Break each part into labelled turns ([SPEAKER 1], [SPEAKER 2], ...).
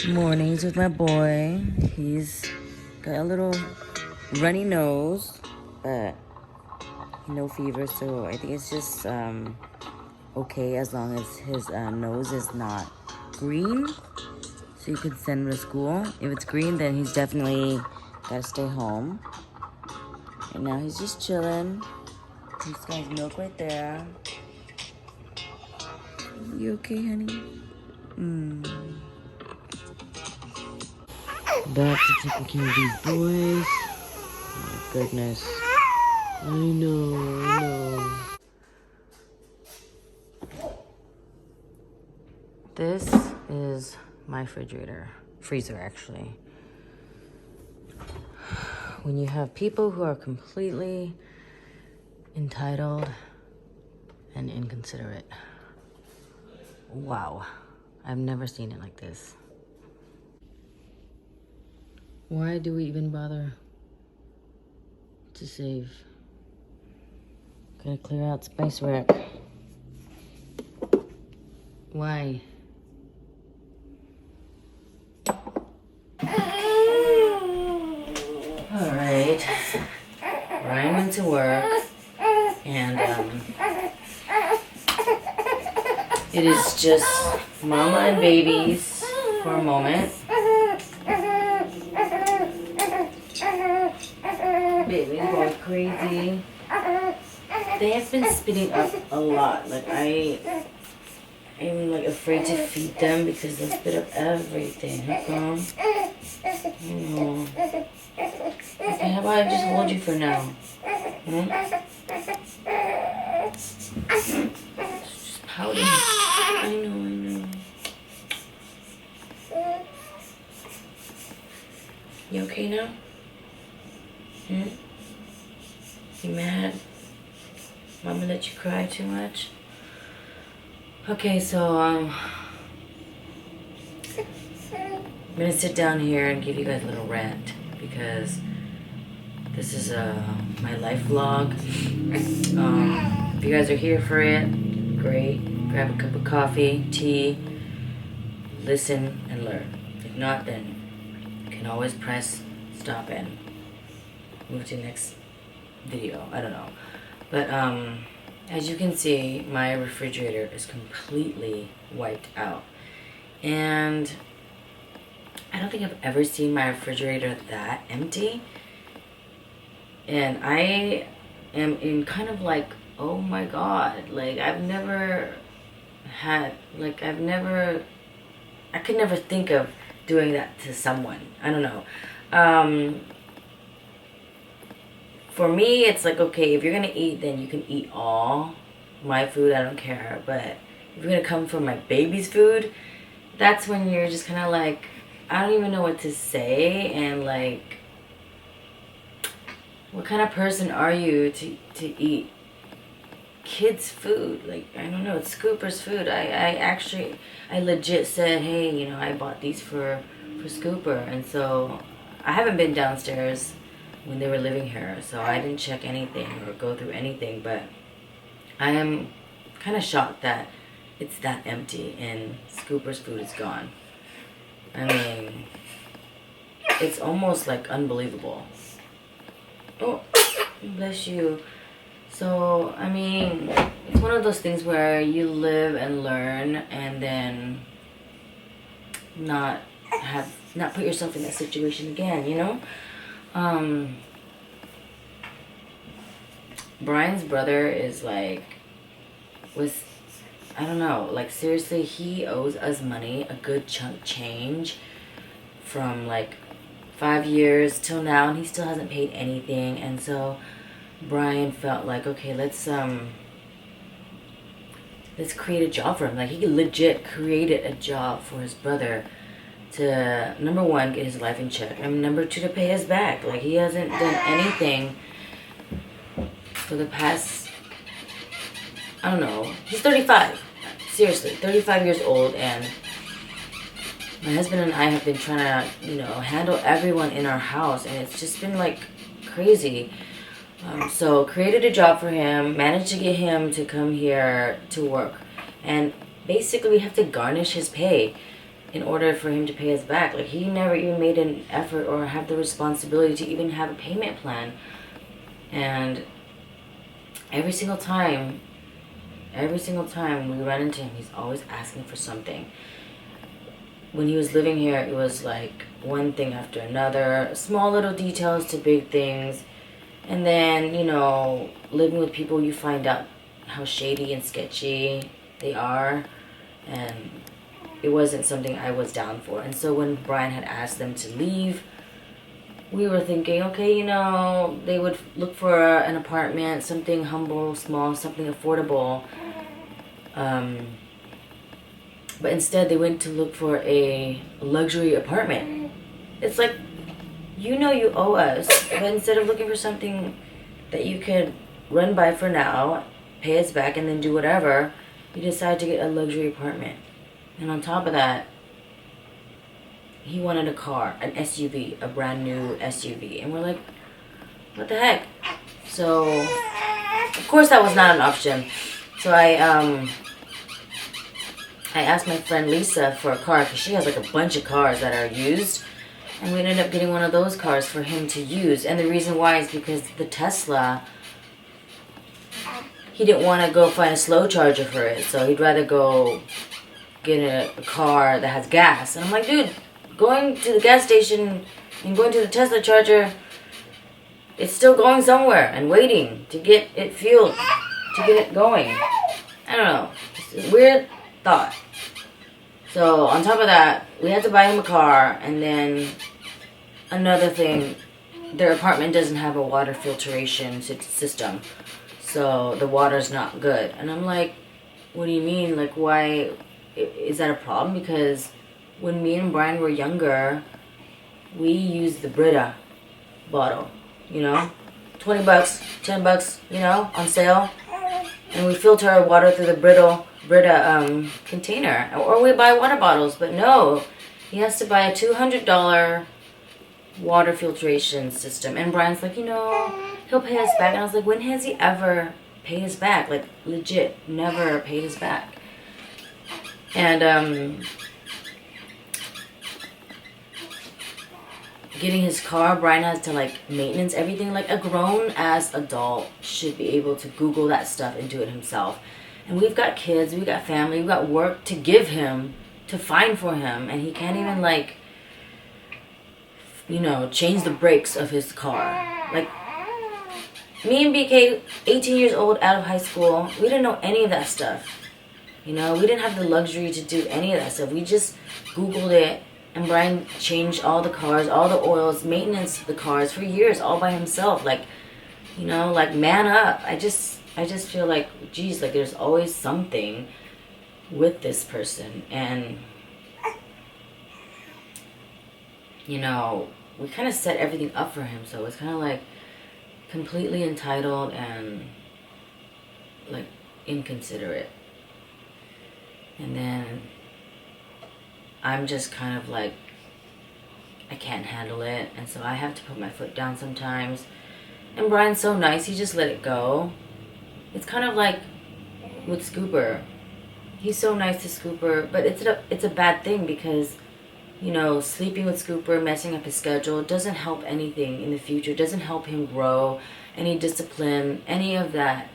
[SPEAKER 1] Mornings with my boy. He's got a little runny nose, but no fever, so I think it's just okay as long as his nose is not green. So you can send him to school. If it's green, then he's definitely gotta stay home. And now he's just chilling. He's got his milk right there. You okay, honey? Back to taking care of these boys. Oh my goodness. I know. This is my freezer actually. When you have people who are completely entitled and inconsiderate. Wow, I've never seen it like this. Why do we even bother to save? Gotta clear out spice rack. Why? Alright. Ryan went to work and it is just mama and babies for a moment. Baby's going crazy. They have been spitting up a lot. Like I'm like afraid to feed them because they spit up everything. How come? No. Okay, how about I just hold you for now? Hmm? Just pouting. I know. You okay now? You mad? Mama let you cry too much? Okay, so I'm gonna sit down here and give you guys a little rant because this is my life vlog. If you guys are here for it, great. Grab a cup of coffee, tea, listen and learn. If not, then you can always press stop and move to the next video. I don't know. But as you can see, my refrigerator is completely wiped out. And I don't think I've ever seen my refrigerator that empty. And I am in kind of like, oh my god, like I could never think of doing that to someone. I don't know. For me, it's like, okay, if you're gonna eat, then you can eat all my food, I don't care. But if you're gonna come for my baby's food, that's when you're just kind of like, I don't even know what to say. And like, what kind of person are you to eat kids' food? Like, I don't know, it's Scooper's food. I legit said, hey, you know, I bought these for Scooper. And so I haven't been downstairs when they were living here, so I didn't check anything or go through anything, but I am kind of shocked that it's that empty and Scooper's food is gone. I mean, it's almost like unbelievable. Oh, bless you. So, I mean, it's one of those things where you live and learn and then not put yourself in that situation again, you know? Brian's brother is like, I don't know, like seriously, he owes us money, a good chunk change from like 5 years till now, and he still hasn't paid anything. And so Brian felt like, okay, let's create a job for him. Like, he legit created a job for his brother to, number one, get his life in check, and number two, to pay us back. Like, he hasn't done anything for the past, I don't know, he's 35, seriously, 35 years old, and my husband and I have been trying to, you know, handle everyone in our house, and it's just been like crazy. So created a job for him, managed to get him to come here to work, and basically we have to garnish his pay. in order for him to pay us back. Like, he never even made an effort or have the responsibility to even have a payment plan. And every single time we run into him, he's always asking for something. When he was living here, it was like one thing after another, small little details to big things. And then, you know, living with people, you find out how shady and sketchy they are. And it wasn't something I was down for. And so when Brian had asked them to leave, we were thinking, okay, you know, they would look for an apartment, something humble, small, something affordable. But instead they went to look for a luxury apartment. It's like, you know you owe us, but instead of looking for something that you could run by for now, pay us back, and then do whatever, you decide to get a luxury apartment. And on top of that, he wanted a car, an SUV, a brand new SUV. And we're like, what the heck? So, of course that was not an option. So I asked my friend Lisa for a car, because she has like a bunch of cars that are used. And we ended up getting one of those cars for him to use. And the reason why is because the Tesla, he didn't want to go find a slow charger for it. So he'd rather go get a car that has gas. And I'm like, dude, going to the gas station and going to the Tesla charger, it's still going somewhere and waiting to get it fueled, to get it going. I don't know. It's a weird thought. So on top of that, we had to buy him a car. And then another thing, their apartment doesn't have a water filtration system. So the water's not good. And I'm like, what do you mean? Like, why? Is that a problem? Because when me and Brian were younger, we used the Brita bottle, you know, $20, $10, you know, on sale. And we filter our water through the Brita container. Or we buy water bottles. But no, he has to buy a $200 water filtration system. And Brian's like, you know, he'll pay us back. And I was like, when has he ever paid us back? Like, legit, never paid us back. And getting his car, Brian has to like maintenance everything. Like, a grown-ass adult should be able to Google that stuff and do it himself. And we've got kids, we've got family, we've got work to give him, to find for him. And he can't even like, you know, change the brakes of his car. Like, me and BK, 18 years old, out of high school, we didn't know any of that stuff. You know, we didn't have the luxury to do any of that stuff. We just Googled it, and Brian changed all the cars, all the oils, maintenance the cars for years, all by himself. Like, you know, like, man up. I just feel like, geez, like, there's always something with this person. And, you know, we kind of set everything up for him. So it's kind of like completely entitled and, like, inconsiderate. And then I'm just kind of like, I can't handle it. And so I have to put my foot down sometimes. And Brian's so nice, he just let it go. It's kind of like with Scooper. He's so nice to Scooper, but it's a bad thing because, you know, sleeping with Scooper, messing up his schedule, doesn't help anything in the future. Doesn't help him grow, any discipline, any of that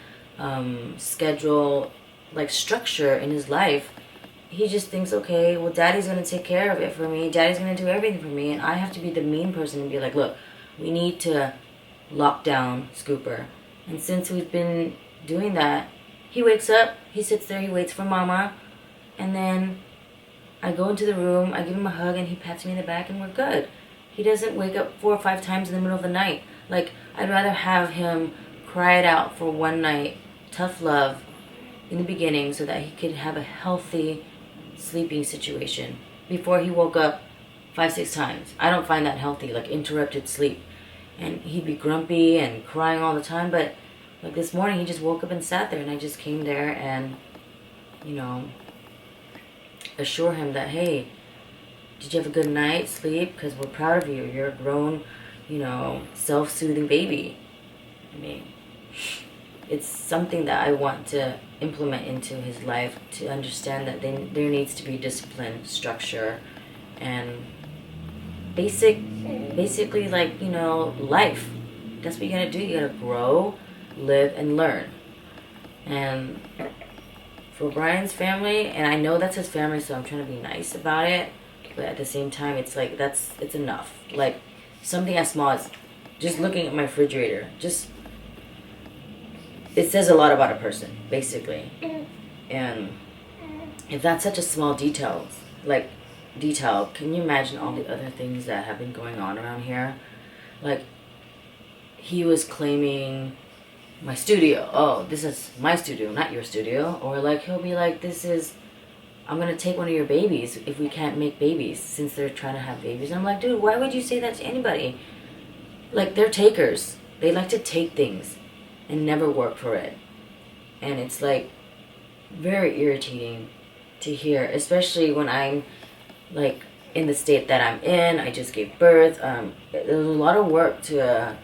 [SPEAKER 1] schedule, like, structure in his life. He just thinks, okay, well, Daddy's going to take care of it for me. Daddy's going to do everything for me. And I have to be the mean person and be like, look, we need to lock down Scooper. And since we've been doing that, he wakes up, he sits there, he waits for Mama. And then I go into the room, I give him a hug, and he pats me in the back, and we're good. He doesn't wake up 4 or 5 times in the middle of the night. Like, I'd rather have him cry it out for one night, tough love, in the beginning, so that he could have a healthy sleeping situation before he woke up 5, 6 times. I don't find that healthy, like interrupted sleep. And he'd be grumpy and crying all the time, but like this morning he just woke up and sat there, and I just came there and, you know, assure him that, hey, did you have a good night's sleep? Because we're proud of you. You're a grown, you know, self-soothing baby. I mean, it's something that I want to implement into his life, to understand that there needs to be discipline, structure, and basically, like, you know, life. That's what you gotta do. You gotta grow, live, and learn. And for Brian's family, and I know that's his family, so I'm trying to be nice about it, but at the same time, it's like, it's enough. Like, something as small as just looking at my refrigerator, it says a lot about a person, basically. And if that's such a small detail, can you imagine all the other things that have been going on around here? Like, he was claiming my studio. Oh, this is my studio, not your studio. Or like, he'll be like, I'm gonna take one of your babies if we can't make babies, since they're trying to have babies. I'm like, dude, why would you say that to anybody? Like, they're takers. They like to take things and never work for it. And it's like very irritating to hear, especially when I'm like in the state that I'm in. I just gave birth. There's a lot of work to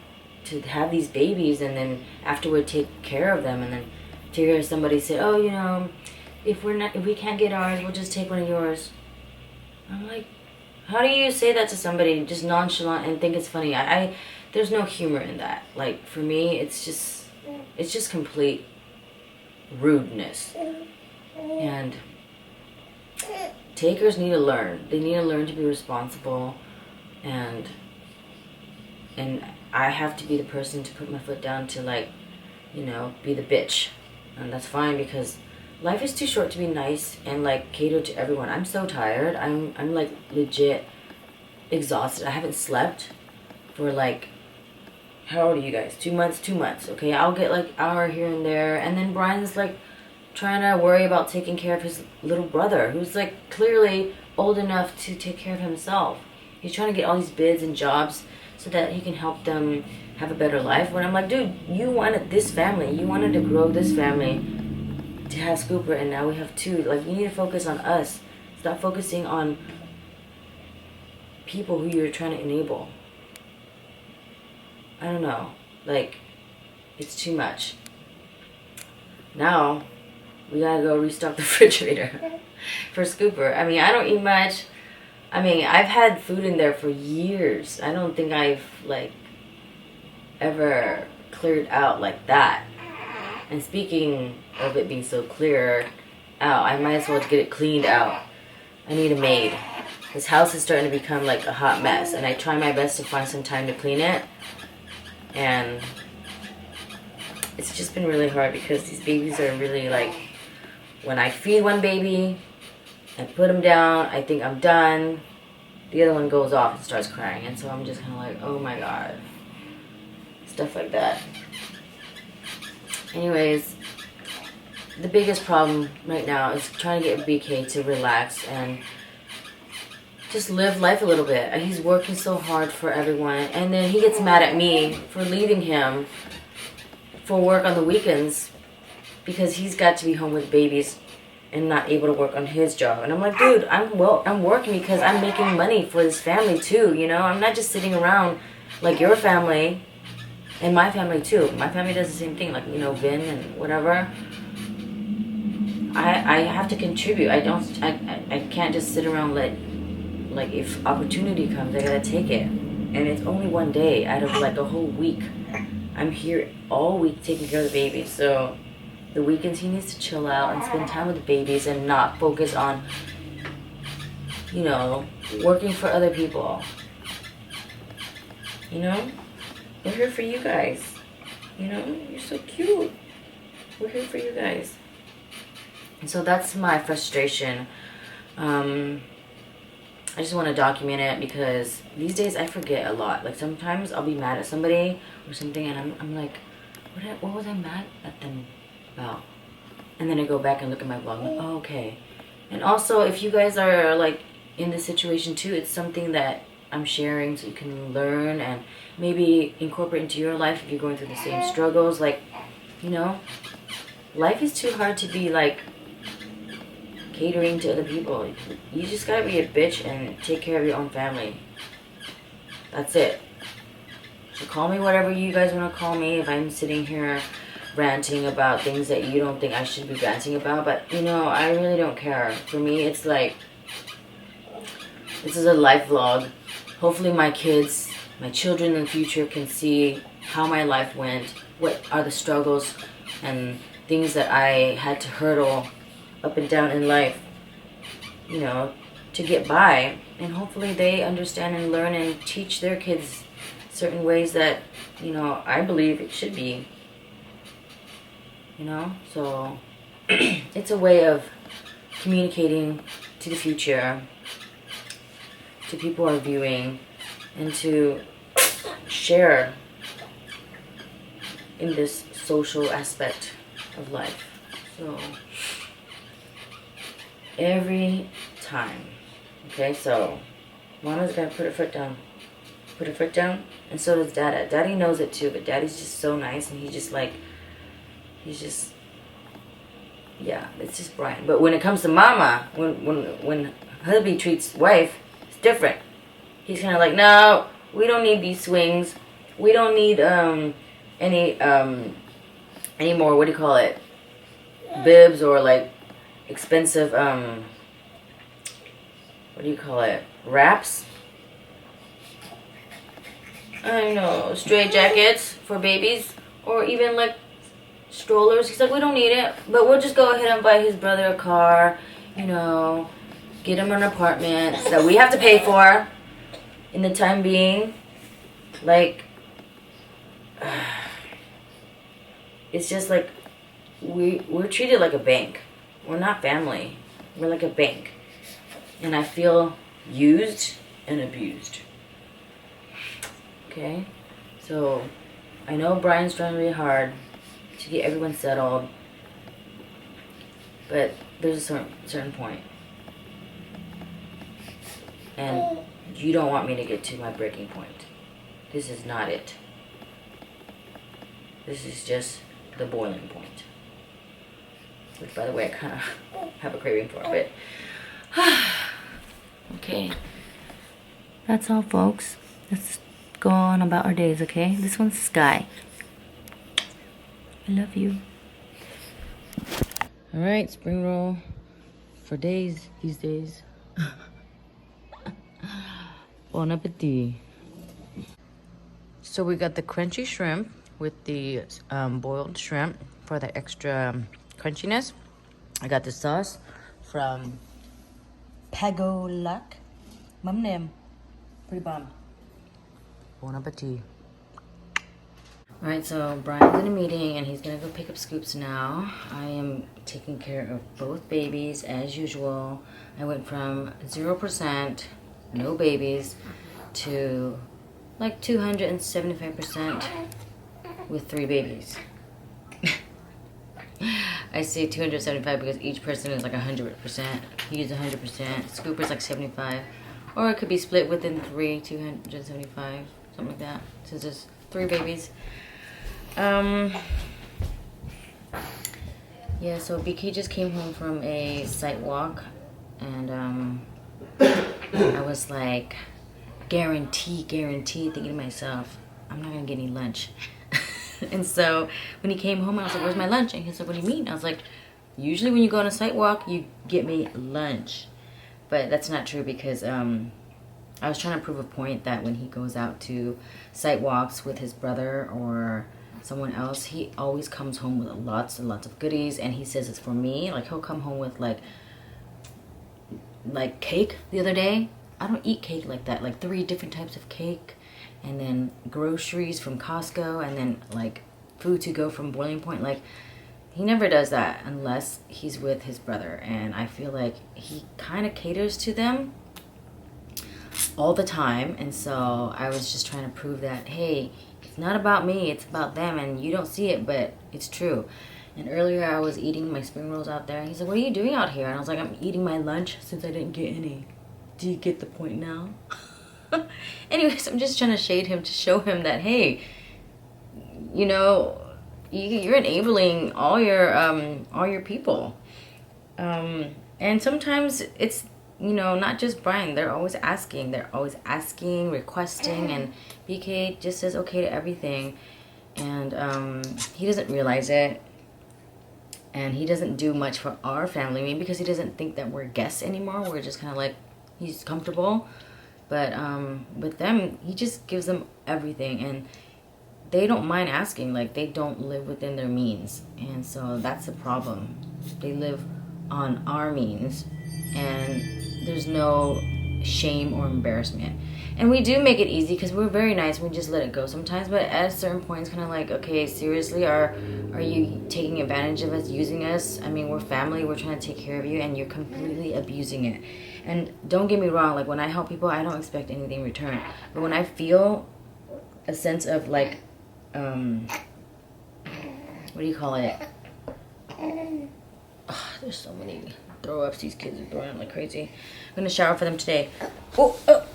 [SPEAKER 1] have these babies, and then afterward take care of them, and then to hear somebody say, oh, you know, if we can't get ours, we'll just take one of yours. I'm like, how do you say that to somebody just nonchalant and think it's funny? There's no humor in that. Like, for me, it's just complete rudeness. And takers need to learn. They need to learn to be responsible, and I have to be the person to put my foot down to, like, you know, be the bitch. And that's fine, because life is too short to be nice and like cater to everyone. I'm so tired. I'm like legit exhausted. I haven't slept for like, how old are you guys? 2 months? 2 months. Okay, I'll get like hour here and there, and then Brian's like trying to worry about taking care of his little brother, who's like clearly old enough to take care of himself. He's trying to get all these bids and jobs so that he can help them have a better life. When I'm like, dude, you wanted this family. You wanted to grow this family to have Scooper, and now we have two. Like, you need to focus on us. Stop focusing on people who you're trying to enable. I don't know. Like, it's too much. Now, we gotta go restock the refrigerator for Scooper. I mean, I don't eat much. I mean, I've had food in there for years. I don't think I've, like, ever cleared out like that. And speaking of it being so clear out, I might as well get it cleaned out. I need a maid. This house is starting to become like a hot mess, and I try my best to find some time to clean it. And it's just been really hard because these babies are really like, when I feed one baby, I put him down, I think I'm done, the other one goes off and starts crying. And so I'm just kind of like, oh my god. Stuff like that. Anyways, the biggest problem right now is trying to get BK to relax and just live life a little bit. He's working so hard for everyone, and then he gets mad at me for leaving him for work on the weekends because he's got to be home with babies and not able to work on his job. And I'm like, dude, I'm working because I'm making money for this family too, you know? I'm not just sitting around like your family and my family too. My family does the same thing, like, you know, Vin and whatever. I have to contribute. I can't just sit around like if opportunity comes, I gotta take it. And it's only one day out of like a whole week. I'm here all week taking care of the babies. So the weekends he needs to chill out and spend time with the babies and not focus on, you know, working for other people. You know? We're here for you guys. You know? You're so cute. We're here for you guys. And so that's my frustration. I just want to document it because these days I forget a lot. Like, sometimes I'll be mad at somebody or something, and I'm like, what was I mad at them about? And then I go back and look at my vlog, like, oh, okay. And also, if you guys are like in this situation too, it's something that I'm sharing so you can learn and maybe incorporate into your life if you're going through the same struggles. Like, you know, life is too hard to be like catering to other people. You just gotta be a bitch and take care of your own family. That's it. So call me whatever you guys want to call me if I'm sitting here ranting about things that you don't think I should be ranting about. But, you know, I really don't care. For me, it's like, This is a life vlog. Hopefully my kids, my children in the future can see how my life went, what are the struggles and things that I had to hurdle up and down in life, you know, to get by. And hopefully they understand and learn and teach their kids certain ways that, you know, I believe it should be. You know, so it's a way of communicating to the future, to people who are viewing, and to share in this social aspect of life. So every time, okay, so Mama's gonna put her foot down. Put her foot down, and so does Dada. Daddy knows it too, but Daddy's just so nice, and he's just, yeah, it's just Brian. But when it comes to Mama, when hubby treats wife, it's different. He's kind of like, no, we don't need these swings. We don't need any more, what do you call it, bibs or like expensive what do you call it, wraps. I don't know, straight jackets for babies, or even like strollers. He's like, we don't need it, but we'll just go ahead and buy his brother a car, you know, get him an apartment that we have to pay for in the time being. Like, it's just like we're treated like a bank. We're not family. We're like a bank. And I feel used and abused. Okay? So I know Brian's trying really hard to get everyone settled, but there's a certain point. And you don't want me to get to my breaking point. This is not it. This is just the boiling point. Which, by the way, I kind of have a craving for, but okay. That's all, folks. Let's go on about our days, okay? This one's Sky. I love you. All right, spring roll for days these days. Bon appetit. So we got the crunchy shrimp with the boiled shrimp for the extra crunchiness. I got the sauce from Pagolak. Mum name. Pretty bomb. Bon appetit. Alright, so Brian's in a meeting and he's gonna go pick up Scoops now. I am taking care of both babies as usual. I went from 0%, no babies, to like 275% with 3 babies. I say 275 because each person is like 100%. He is 100%. Scooper's like 75. Or it could be split within 3, 275, something like that. Since there's 3 babies. Yeah, so BK just came home from a site walk, and I was like, guarantee, thinking to myself, I'm not gonna get any lunch. And so when he came home, I was like, where's my lunch? And he said, what do you mean? I was like, usually when you go on a site walk, you get me lunch. But that's not true because I was trying to prove a point that when he goes out to site walks with his brother or someone else, he always comes home with lots and lots of goodies, and he says it's for me. Like, he'll come home with like cake the other day. I don't eat cake like that. Like 3 different types of cake, and then groceries from Costco, and then like food to go from Boiling Point. Like, he never does that unless he's with his brother, and I feel like he kind of caters to them all the time. And so I was just trying to prove that, hey, it's not about me, it's about them, and you don't see it, but it's true. And earlier I was eating my spring rolls out there, and he said, what are you doing out here? And I was like, I'm eating my lunch since I didn't get any. Do you get the point now? Anyways, I'm just trying to shade him to show him that, hey, you know, you're enabling all your people. And sometimes it's, you know, not just Brian. They're always asking, requesting, and BK just says okay to everything. And he doesn't realize it. And he doesn't do much for our family. Maybe because he doesn't think that we're guests anymore. We're just kind of like, He's comfortable. But with them, he just gives them everything, and they don't mind asking. Like, they don't live within their means, and so that's the problem. They live on our means, and there's no shame or embarrassment. And we do make it easy because we're very nice. We just let it go sometimes, but at a certain point, it's kind of like, okay, seriously, are you taking advantage of us, using us? I mean, we're family. We're trying to take care of you, and you're completely abusing it. And don't get me wrong, like, when I help people, I don't expect anything in return. But when I feel a sense of, like, what do you call it? Oh, there's so many throw-ups these kids are throwing up like crazy. I'm going to shower for them today. Oh, that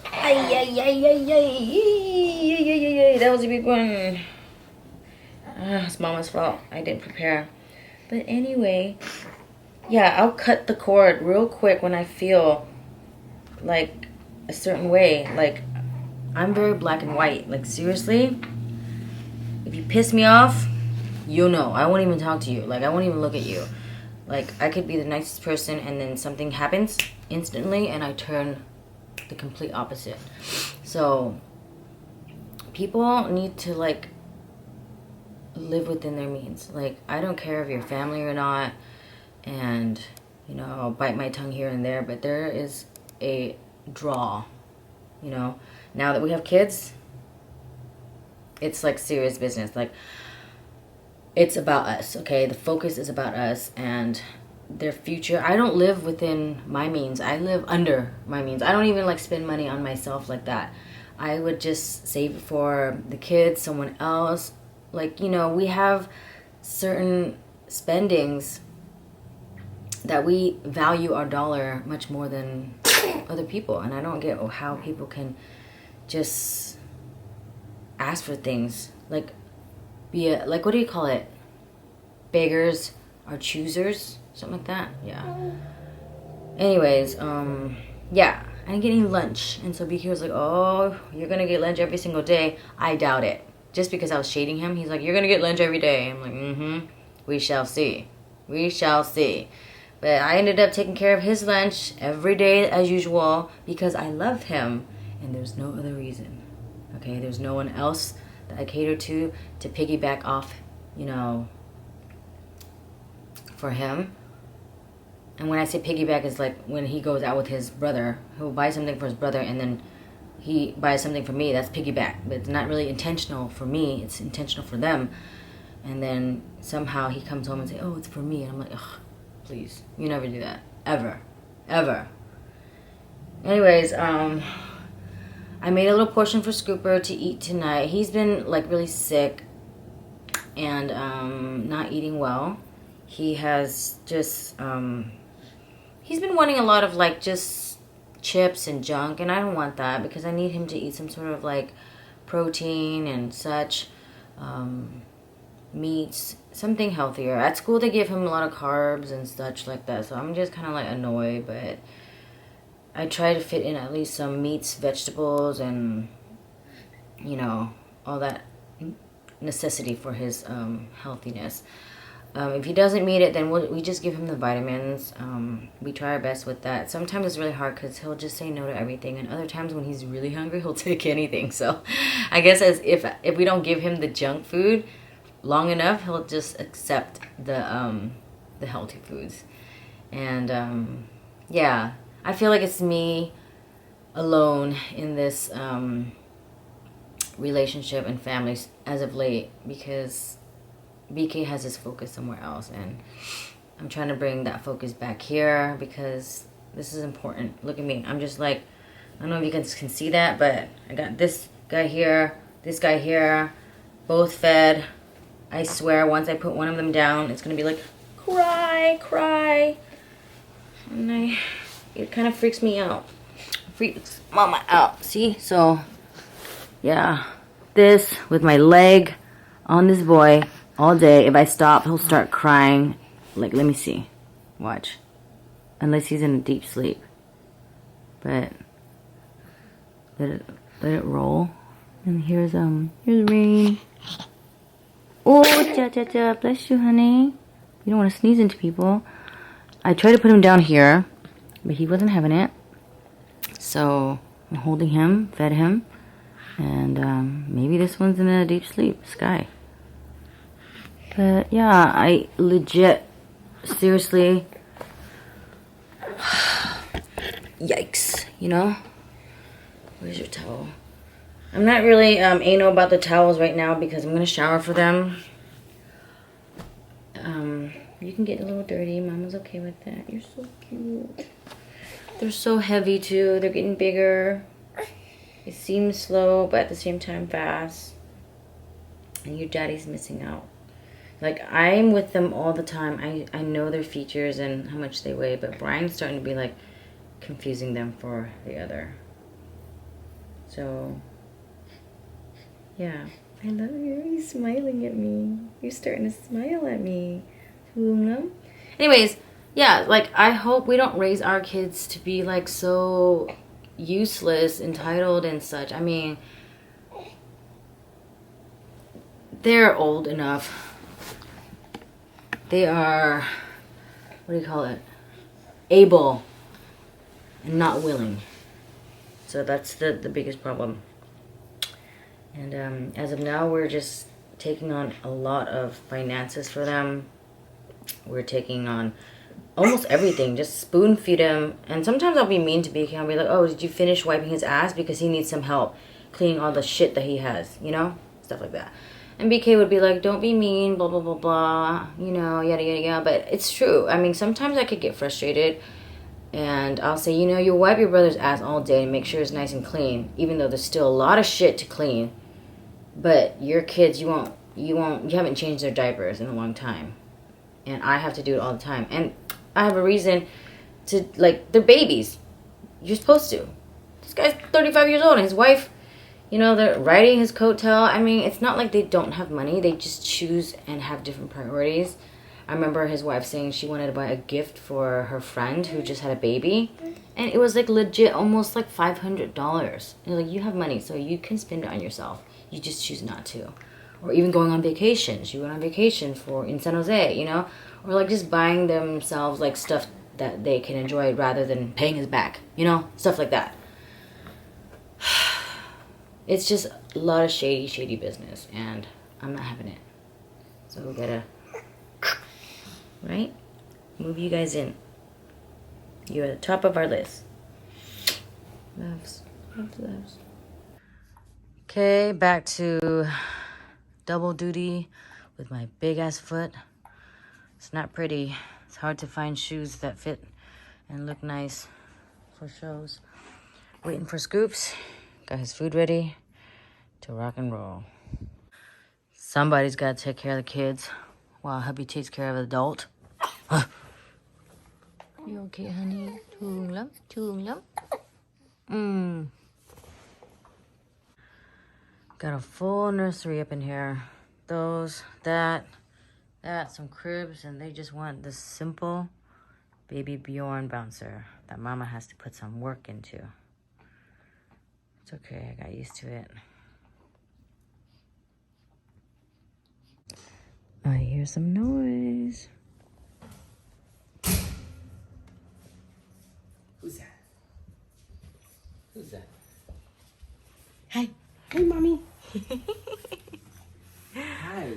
[SPEAKER 1] was a big one. It's Mama's fault. I didn't prepare. But anyway, yeah, I'll cut the cord real quick when I feel like a certain way. Like, I'm very black and white. Like, seriously, if you piss me off, you'll know. I won't even talk to you. Like, I won't even look at you. Like, I could be the nicest person, and then something happens instantly, and I turn the complete opposite. So people need to, like, live within their means. Like, I don't care if you're family or not, and, you know, I'll bite my tongue here and there, but there is a draw, you know. Now that we have kids, it's like serious business. Like, it's about us, okay? The focus is about us and their future. I don't live within my means. I live under my means. I don't even, like, spend money on myself like that. I would just save it for the kids, someone else. Like, you know, we have certain spendings that we value our dollar much more than other people. And I don't get how people can just ask for things. Like, like, what do you call it? Beggars are choosers? Something like that? Yeah. Anyways, yeah. I'm getting lunch. And so BK was like, oh, you're going to get lunch every single day. I doubt it. Just because I was shading him, he's like, you're going to get lunch every day. I'm like, mm-hmm. We shall see. We shall see. But I ended up taking care of his lunch every day as usual because I love him. And there's no other reason. Okay? There's no one else that I cater to piggyback off, you know, for him. And when I say piggyback, it's like when he goes out with his brother, he'll buy something for his brother and then he buys something for me. That's piggyback. But it's not really intentional for me. It's intentional for them. And then somehow he comes home and say, oh, it's for me. And I'm like, ugh, please. You never do that. Ever. Ever. Anyways, I made a little portion for Scooper to eat tonight. He's been, like, really sick and not eating well. He has just, he's been wanting a lot of, like, just chips and junk, and I don't want that because I need him to eat some sort of, like, protein and such, meats, something healthier. At school, they give him a lot of carbs and such like that, so I'm just kind of, like, annoyed, but I try to fit in at least some meats, vegetables, and, you know, all that necessity for his healthiness. If he doesn't meet it, then we just give him the vitamins. We try our best with that. Sometimes it's really hard because he'll just say no to everything. And other times when he's really hungry, he'll take anything. So I guess as if we don't give him the junk food long enough, he'll just accept the healthy foods. And yeah, I feel like it's me alone in this relationship and family as of late because BK has his focus somewhere else, and I'm trying to bring that focus back here because this is important. Look at me. I'm just like, I don't know if you guys can see that, but I got this guy here, this guy here, both fed. I swear once I put one of them down, it's going to be like, cry, cry. And it kind of freaks me out. Freaks Mama out. See? So, yeah. This with my leg on this boy all day. If I stop, he'll start crying. Like, let me see. Watch. Unless he's in a deep sleep. But let it roll. And here's Rain. Oh, cha. Bless you, honey. You don't want to sneeze into people. I tried to put him down here, but he wasn't having it. So I'm holding him, fed him, and maybe this one's in a deep sleep, Sky. But yeah, I legit, seriously, yikes, you know? Where's your towel? I'm not really anal about the towels right now because I'm gonna shower for them. You can get a little dirty. Mama's okay with that. You're so cute. They're so heavy too. They're getting bigger. It seems slow, but at the same time fast. And your daddy's missing out. Like, I'm with them all the time. I know their features and how much they weigh, but Brian's starting to be like confusing them for the other. So, yeah. I love you. He's smiling at me. You're starting to smile at me. Luna. Anyways, yeah, like, I hope we don't raise our kids to be like so useless, entitled, and such. I mean, they're old enough. They are, what do you call it? Able and not willing. So that's the biggest problem. And as of now, we're just taking on a lot of finances for them. We're taking on almost everything. Just spoon feed him. And sometimes I'll be mean to BK. I'll be like, oh, did you finish wiping his ass? Because he needs some help cleaning all the shit that he has, you know? Stuff like that. And BK would be like, don't be mean, blah, blah, blah, blah. You know, yada, yada, yada. But it's true. I mean, sometimes I could get frustrated. And I'll say, you know, you wipe your brother's ass all day and make sure it's nice and clean. Even though there's still a lot of shit to clean. But your kids, you haven't changed their diapers in a long time. And I have to do it all the time. And I have a reason to, like, they're babies. You're supposed to. This guy's 35 years old and his wife, you know, they're riding his coattail. I mean, it's not like they don't have money. They just choose and have different priorities. I remember his wife saying she wanted to buy a gift for her friend who just had a baby. And it was, like, legit almost, like, $500. And, like, you have money, so you can spend it on yourself. You just choose not to. Or even going on vacations. You went on vacation in San Jose, you know? Or like just buying themselves like stuff that they can enjoy rather than paying his back. You know? Stuff like that. It's just a lot of shady business. And I'm not having it. So we gotta, right? Move you guys in. You're at the top of our list. Loves. Okay, back to double duty with my big ass foot. It's not pretty. It's hard to find shoes that fit and look nice for shows. Waiting for Scoops. Got his food ready to rock and roll. Somebody's got to take care of the kids while hubby takes care of the adult. You okay, honey? Thương lắm. Got a full nursery up in here. Those, that, some cribs, and they just want this simple baby Bjorn bouncer that mama has to put some work into. It's okay, I got used to it. I hear some noise.
[SPEAKER 2] Who's that? Hi. Hey, mommy. Hi.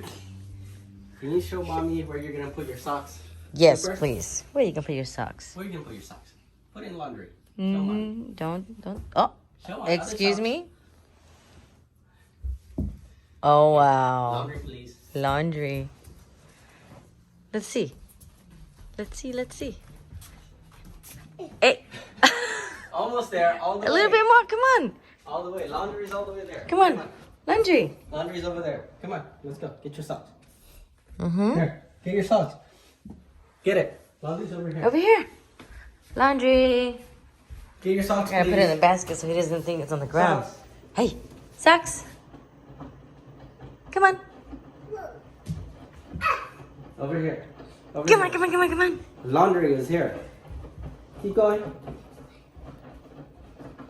[SPEAKER 2] Can you show mommy where you're gonna put your socks?
[SPEAKER 1] Yes,
[SPEAKER 2] Slipper?
[SPEAKER 1] please. Where you gonna put your socks?
[SPEAKER 2] Where are you gonna put your socks? Put it in laundry. Show mommy.
[SPEAKER 1] Don't. Oh,
[SPEAKER 2] Show mommy.
[SPEAKER 1] excuse me. Oh, wow.
[SPEAKER 2] Laundry, please.
[SPEAKER 1] Laundry. Let's see. Hey.
[SPEAKER 2] Almost there. All the way.
[SPEAKER 1] A little bit more. Come on.
[SPEAKER 2] All the way. Laundry's all the way there.
[SPEAKER 1] Come on. Laundry.
[SPEAKER 2] Laundry's over there. Come on. Let's go. Get your socks.
[SPEAKER 1] Mm-hmm.
[SPEAKER 2] Here. Get your socks. Get it. Laundry's over here.
[SPEAKER 1] Over here. Laundry.
[SPEAKER 2] Get your socks,
[SPEAKER 1] I gotta
[SPEAKER 2] please.
[SPEAKER 1] put it in the basket so he doesn't think it's on the ground.
[SPEAKER 2] Socks.
[SPEAKER 1] Hey, socks. Come on.
[SPEAKER 2] Over here. Over
[SPEAKER 1] Come
[SPEAKER 2] here.
[SPEAKER 1] on.
[SPEAKER 2] Laundry is here. Keep going.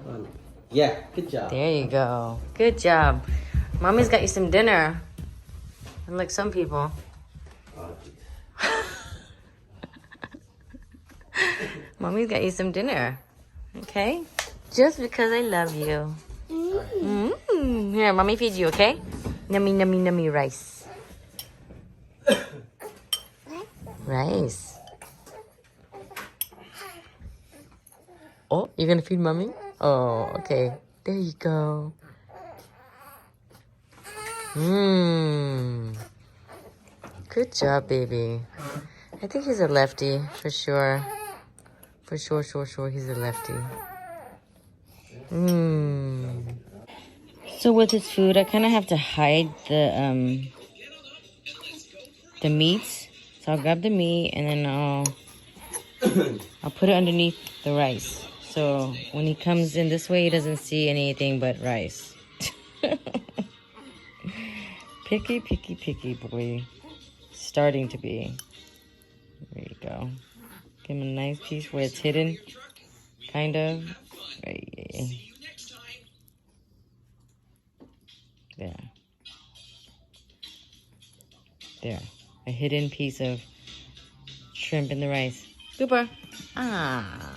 [SPEAKER 2] Laundry. Yeah, good job.
[SPEAKER 1] There you go. Good job. Mommy's got you some dinner. Unlike some people.
[SPEAKER 2] Oh, geez.
[SPEAKER 1] Mommy's got you some dinner. Okay? Just because I love you. Here, mommy feed you, okay? Nummy, nummy, nummy rice. Rice. Oh, you're gonna feed mommy? Oh, okay. There you go. Good job, baby. I think he's a lefty, for sure. For sure, he's a lefty. So with his food, I kind of have to hide the meats. So I'll grab the meat and then I'll put it underneath the rice. So when he comes in this way, he doesn't see anything but rice. Picky, picky, picky boy. Starting to be. There you go. Give him a nice piece where it's hidden. Kind of. There. There. A hidden piece of shrimp in the rice. Cooper. Ah.